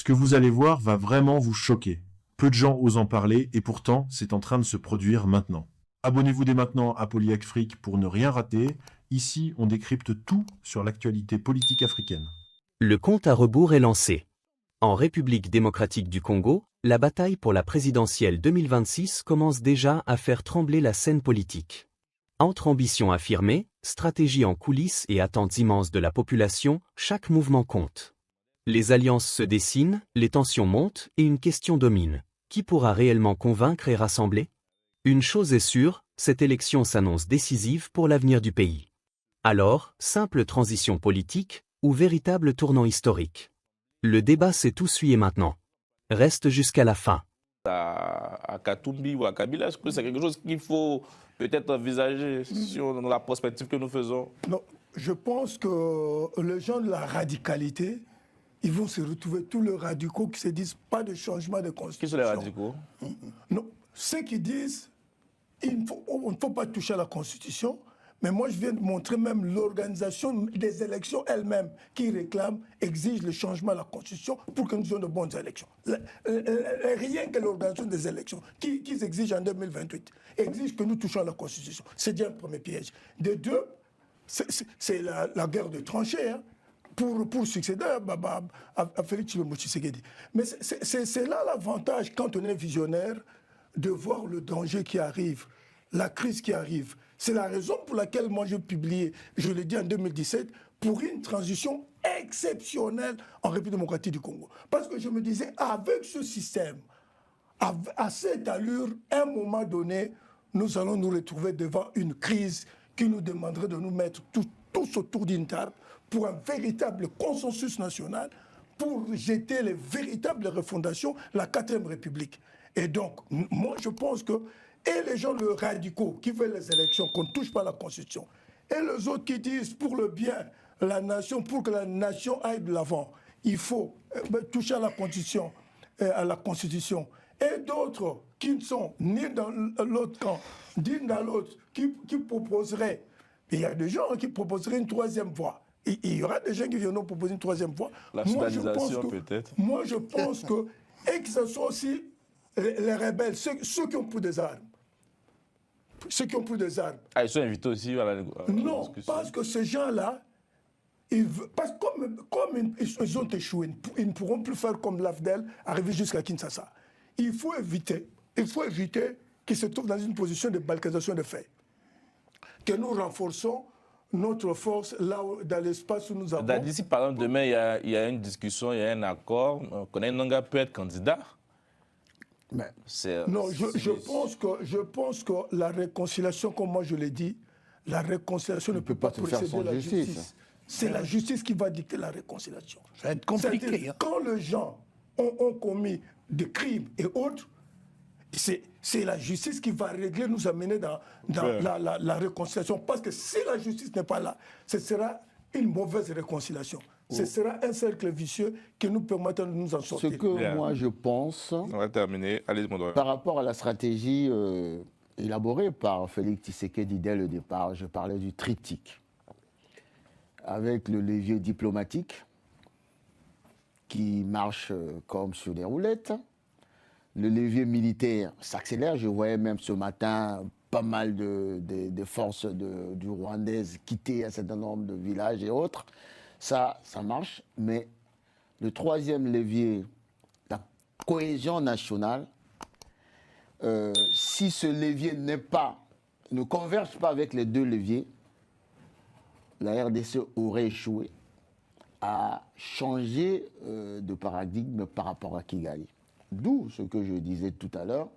Ce que vous allez voir va vraiment vous choquer. Peu de gens osent en parler et pourtant, c'est en train de se produire maintenant. Abonnez-vous dès maintenant à Polyafrique pour ne rien rater. Ici, on décrypte tout sur l'actualité politique africaine. Le compte à rebours est lancé. En République démocratique du Congo, la bataille pour la présidentielle 2026 commence déjà à faire trembler la scène politique. Entre ambitions affirmées, stratégies en coulisses et attentes immenses de la population, chaque mouvement compte. Les alliances se dessinent, les tensions montent et une question domine. Qui pourra réellement convaincre et rassembler ? Une chose est sûre, cette élection s'annonce décisive pour l'avenir du pays. Alors, simple transition politique ou véritable tournant historique ? Le débat s'est tout suivi maintenant. Reste jusqu'à la fin. À Katumbi ou à Kabila, est-ce que c'est quelque chose qu'il faut peut-être envisager sur la perspective que nous faisons? Non, je pense que les gens de la radicalité, ils vont se retrouver, tous les radicaux qui se disent pas de changement de constitution. Qui sont les radicaux? Non, ceux qui disent on ne faut pas toucher à la constitution, mais moi je viens de montrer même l'organisation des élections elles-mêmes qui réclament, exige le changement de la constitution pour que nous ayons de bonnes élections. Rien que l'organisation des élections qu'ils exigent en 2028 exige que nous touchions à la constitution. C'est déjà un premier piège. De deux, c'est la guerre de tranchées, hein, pour succéder à Félix Tshisekedi. Mais c'est là l'avantage quand on est visionnaire de voir le danger qui arrive, la crise qui arrive. C'est la raison pour laquelle moi j'ai publié, je l'ai dit en 2017, pour une transition exceptionnelle en République démocratique du Congo. Parce que je me disais, avec ce système, à cette allure, à un moment donné, nous allons nous retrouver devant une crise qui nous demanderait de nous mettre tous autour d'une table pour un véritable consensus national, pour jeter les véritables refondations, la 4e République. Et donc, moi je pense que, et les gens le radicaux qui veulent les élections, qu'on ne touche pas à la Constitution, et les autres qui disent pour le bien, la nation, pour que la nation aille de l'avant, il faut toucher à la Constitution, et d'autres qui ne sont ni dans l'autre camp, ni dans l'autre, qui proposeraient, il y a des gens qui proposeraient une 3e voie. Il y aura des gens qui viendront proposer une 3e voie. La sudamisation peut-être. Moi je pense que, et que ce soit aussi les rebelles, ceux qui ont pris des armes. Ceux qui ont pris des armes. Ah, ils sont invités aussi à la non, discussion. parce que ces gens-là, parce que comme ils ont échoué, ils ne pourront plus faire comme l'AFDEL, arriver jusqu'à Kinshasa. Il faut éviter qu'ils se trouvent dans une position de balkanisation des faits. Que nous renforçons notre force là dans l'espace où nous avons... D'ici, par exemple, demain, il y a une discussion, il y a un accord. Connaît Nanga peut être candidat. Mais, non, je pense que la réconciliation, comme moi je l'ai dit, la réconciliation ne peut pas précéder la justice. C'est la justice qui va dicter la réconciliation. Ça va être compliqué. Hein. Quand les gens ont commis des crimes et autres, c'est la justice qui va régler, nous amener dans la réconciliation. Parce que si la justice n'est pas là, ce sera une mauvaise réconciliation. Ce sera un cercle vicieux qui nous permettra de nous en sortir. Ce que moi je pense, on va terminer. Allez, par rapport à la stratégie élaborée par Félix Tshisekedi dès le départ, je parlais du triptyque. Avec le levier diplomatique qui marche comme sur des roulettes. Le levier militaire s'accélère. Je voyais même ce matin pas mal de forces du Rwandaises quitter un certain nombre de villages et autres. Ça marche. Mais le 3e levier, la cohésion nationale, si ce levier ne converge pas avec les 2 leviers, la RDC aurait échoué à changer de paradigme par rapport à Kigali. D'où ce que je disais tout à l'heure.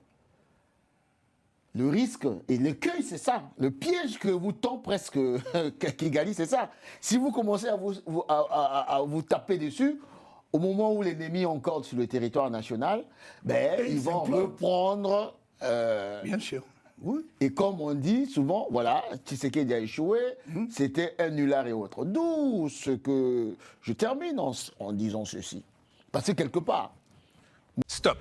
Le risque et l'écueil, c'est ça. Le piège que vous tend presque Kigali, c'est ça. Si vous commencez à vous taper dessus, au moment où l'ennemi est encore sur le territoire national, ils vont reprendre... Bien sûr. Oui. Et comme on dit souvent, voilà, Tshisekedi a échoué, c'était un nulard et autres. D'où ce que je termine en disant ceci. Parce que quelque part... Stop.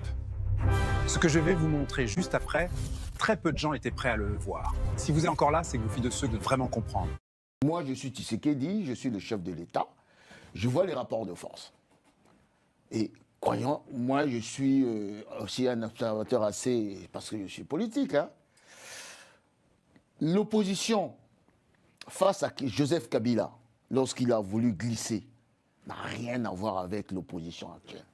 Ce que je vais vous montrer juste après, très peu de gens étaient prêts à le voir. Si vous êtes encore là, c'est que vous faites de ceux de vraiment comprendre. Moi, je suis Tshisekedi, je suis le chef de l'État. Je vois les rapports de force. Et croyant, moi je suis aussi un observateur assez, parce que je suis politique, hein. L'opposition face à Joseph Kabila, lorsqu'il a voulu glisser, n'a rien à voir avec l'opposition actuelle.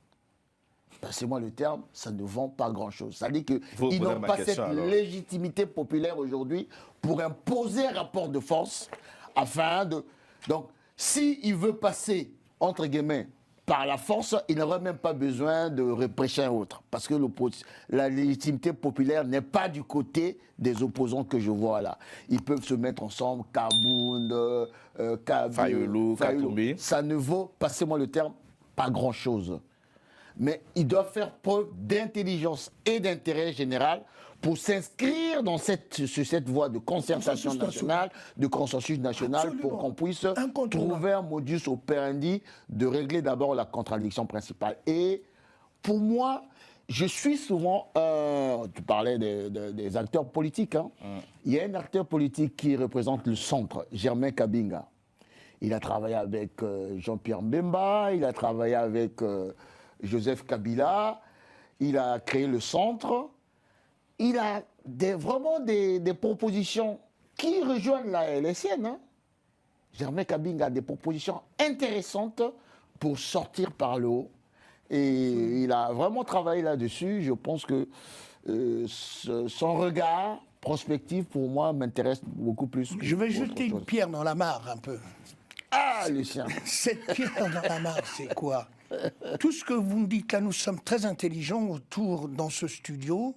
Passez-moi le terme, ça ne vend pas grand-chose. Ça dit qu'ils n'ont pas cette légitimité populaire aujourd'hui pour imposer un rapport de force afin de... Donc, s'il veut passer, entre guillemets, par la force, il n'aurait même pas besoin de répression autre. Parce que la légitimité populaire n'est pas du côté des opposants que je vois là. Ils peuvent se mettre ensemble, Kabound, Fayulu, Katumbi. Ça ne vaut, passez-moi le terme, pas grand-chose. Mais ils doivent faire preuve d'intelligence et d'intérêt général pour s'inscrire sur cette voie de concertation nationale, de consensus national, Absolument. pour qu'on puisse trouver un modus operandi de régler d'abord la contradiction principale. Et pour moi, je suis souvent... tu parlais des acteurs politiques. Hein. Il y a un acteur politique qui représente le centre, Germain Kabinga. Il a travaillé avec Jean-Pierre Mbemba, il a travaillé avec Joseph Kabila, il a créé le centre. Il a vraiment des propositions qui rejoignent les siennes. Hein. Germain Kabinga a des propositions intéressantes pour sortir par le haut. Et il a vraiment travaillé là-dessus. Je pense que son regard prospectif, pour moi, m'intéresse beaucoup plus. Je vais jeter une pierre dans la mare un peu. Ah, Lucien. Cette pierre dans la mare, c'est quoi? Tout ce que vous me dites là, nous sommes très intelligents dans ce studio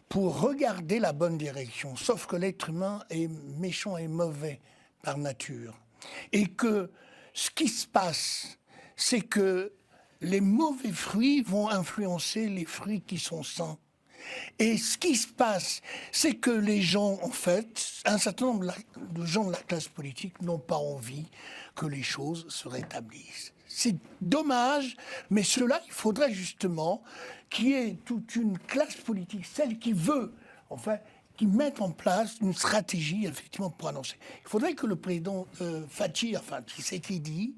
pour regarder la bonne direction. Sauf que l'être humain est méchant et mauvais par nature. Et que ce qui se passe, c'est que les mauvais fruits vont influencer les fruits qui sont sains. Et ce qui se passe, c'est que les gens, en fait, un certain nombre de gens de la classe politique n'ont pas envie que les choses se rétablissent. C'est dommage, mais cela, il faudrait justement qu'il y ait toute une classe politique, celle qui veut, enfin, qui mette en place une stratégie, effectivement, pour annoncer. Il faudrait que le président Fathi, enfin, Tshisekedi,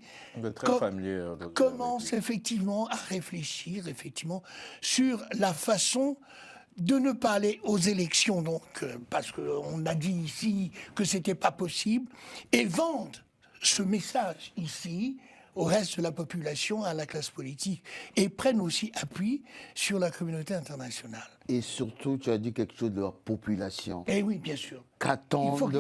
commence effectivement à réfléchir, effectivement, sur la façon de ne pas aller aux élections, donc, parce qu'on a dit ici que c'était pas possible, et vendre ce message ici au reste de la population, à la classe politique, et prennent aussi appui sur la communauté internationale. Et surtout, tu as dit quelque chose de la population. Eh oui, bien sûr. Qu'attendent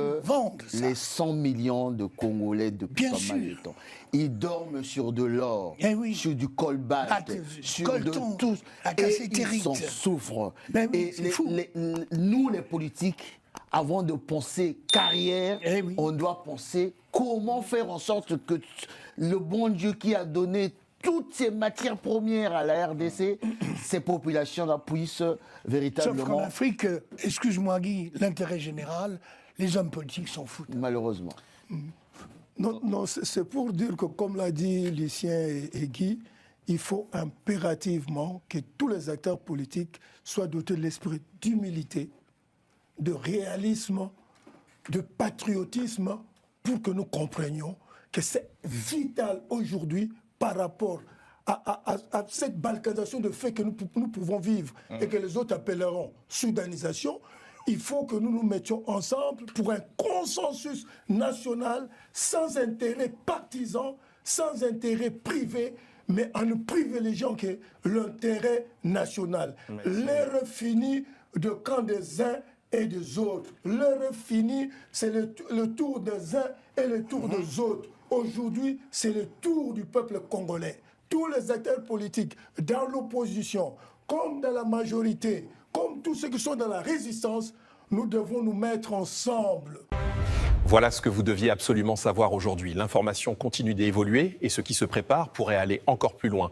les 100 millions de Congolais depuis pas mal de temps. Ils dorment sur de l'or, sur du cobalt, sur de tout. Et ils en souffrent. Oui, et nous, les politiques, avant de penser carrière, on doit penser comment faire en sorte que le bon Dieu qui a donné toutes ces matières premières à la RDC, ces populations-là puissent véritablement... Sauf qu'en Afrique, excuse-moi Guy, l'intérêt général, les hommes politiques s'en foutent. Malheureusement. Non, c'est pour dire que, comme l'a dit Lucien et Guy, il faut impérativement que tous les acteurs politiques soient dotés de l'esprit d'humilité, de réalisme, de patriotisme, pour que nous comprenions que c'est vital aujourd'hui par rapport à cette balkanisation de fait que nous pouvons vivre et que les autres appelleront soudanisation. Il faut que nous nous mettions ensemble pour un consensus national sans intérêt partisan, sans intérêt privé, mais en ne privilégiant que l'intérêt national. L'ère finie de camp des uns et des autres. L'heure finie, c'est le tour des uns et le tour des autres. Aujourd'hui, c'est le tour du peuple congolais. Tous les acteurs politiques, dans l'opposition, comme dans la majorité, comme tous ceux qui sont dans la résistance, nous devons nous mettre ensemble. Voilà ce que vous deviez absolument savoir aujourd'hui. L'information continue d'évoluer et ce qui se prépare pourrait aller encore plus loin.